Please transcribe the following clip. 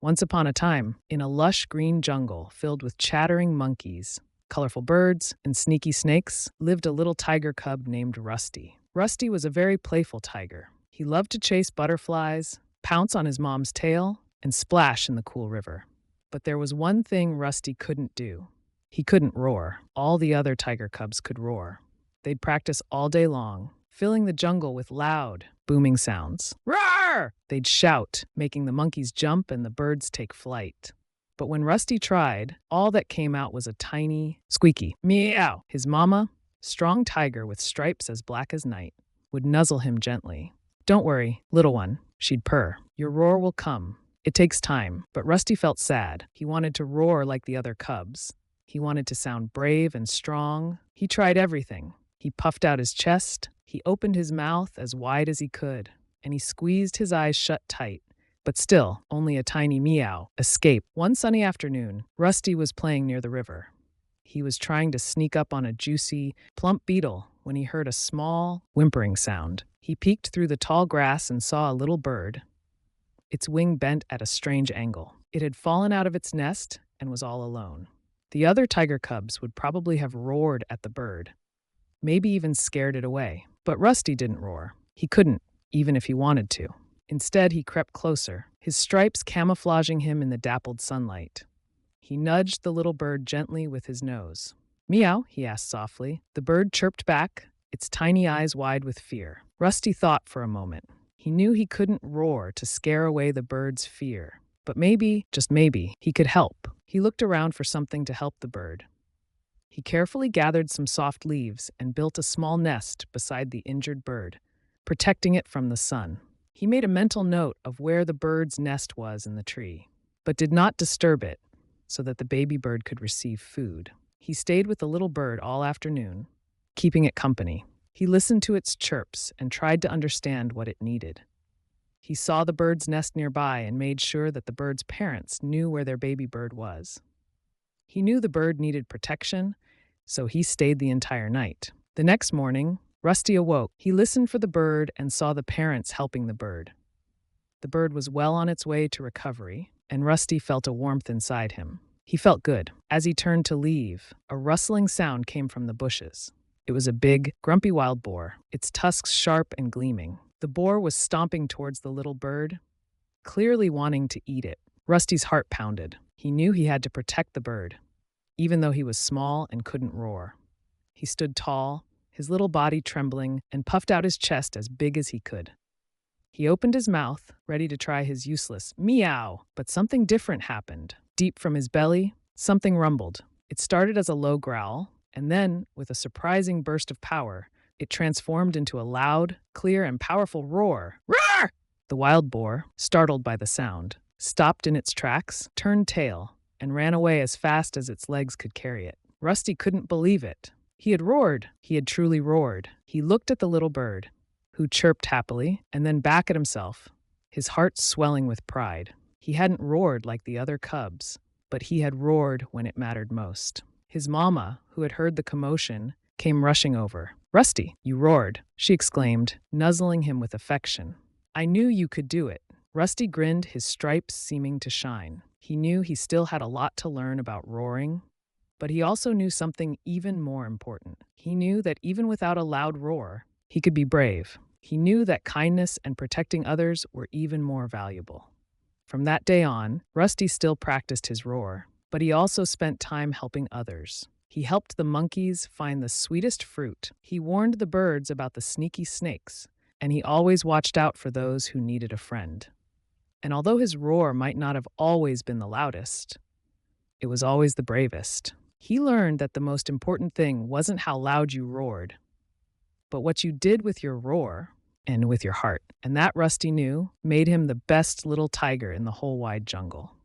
Once upon a time, in a lush green jungle filled with chattering monkeys, colorful birds, and sneaky snakes, lived a little tiger cub named Rusty. Rusty was a very playful tiger. He loved to chase butterflies, pounce on his mom's tail, and splash in the cool river. But there was one thing Rusty couldn't do. He couldn't roar. All the other tiger cubs could roar. They'd practice all day long, filling the jungle with loud, booming sounds. Roar! They'd shout, making the monkeys jump and the birds take flight. But when Rusty tried, all that came out was a tiny, squeaky meow. His mama, strong tiger with stripes as black as night, would nuzzle him gently. Don't worry, little one, she'd purr. Your roar will come. It takes time. But Rusty felt sad. He wanted to roar like the other cubs. He wanted to sound brave and strong. He tried everything. He puffed out his chest. He opened his mouth as wide as he could, and he squeezed his eyes shut tight. But still, only a tiny meow escaped. One sunny afternoon, Rusty was playing near the river. He was trying to sneak up on a juicy, plump beetle when he heard a small, whimpering sound. He peeked through the tall grass and saw a little bird, its wing bent at a strange angle. It had fallen out of its nest and was all alone. The other tiger cubs would probably have roared at the bird, maybe even scared it away. But Rusty didn't roar. He couldn't, even if he wanted to. Instead, he crept closer, his stripes camouflaging him in the dappled sunlight. He nudged the little bird gently with his nose. Meow, he asked softly. The bird chirped back, its tiny eyes wide with fear. Rusty thought for a moment. He knew he couldn't roar to scare away the bird's fear. But maybe, just maybe, he could help. He looked around for something to help the bird. He carefully gathered some soft leaves and built a small nest beside the injured bird, protecting it from the sun. He made a mental note of where the bird's nest was in the tree, but did not disturb it so that the baby bird could receive food. He stayed with the little bird all afternoon, keeping it company. He listened to its chirps and tried to understand what it needed. He saw the bird's nest nearby and made sure that the bird's parents knew where their baby bird was. He knew the bird needed protection, so he stayed the entire night. The next morning, Rusty awoke. He listened for the bird and saw the parents helping the bird. The bird was well on its way to recovery, and Rusty felt a warmth inside him. He felt good. As he turned to leave, a rustling sound came from the bushes. It was a big, grumpy wild boar, its tusks sharp and gleaming. The boar was stomping towards the little bird, clearly wanting to eat it. Rusty's heart pounded. He knew he had to protect the bird, even though he was small and couldn't roar. He stood tall, his little body trembling, and puffed out his chest as big as he could. He opened his mouth, ready to try his useless meow, but something different happened. Deep from his belly, something rumbled. It started as a low growl, and then, with a surprising burst of power, it transformed into a loud, clear, and powerful roar. Roar! The wild boar, startled by the sound, stopped in its tracks, turned tail, and ran away as fast as its legs could carry it. Rusty couldn't believe it. He had roared. He had truly roared. He looked at the little bird, who chirped happily, and then back at himself, his heart swelling with pride. He hadn't roared like the other cubs, but he had roared when it mattered most. His mama, who had heard the commotion, came rushing over. Rusty, you roared, she exclaimed, nuzzling him with affection. I knew you could do it. Rusty grinned, his stripes seeming to shine. He knew he still had a lot to learn about roaring, but he also knew something even more important. He knew that even without a loud roar, he could be brave. He knew that kindness and protecting others were even more valuable. From that day on, Rusty still practiced his roar, but he also spent time helping others. He helped the monkeys find the sweetest fruit. He warned the birds about the sneaky snakes, and he always watched out for those who needed a friend. And although his roar might not have always been the loudest, it was always the bravest. He learned that the most important thing wasn't how loud you roared, but what you did with your roar and with your heart. And that Rusty knew made him the best little tiger in the whole wide jungle.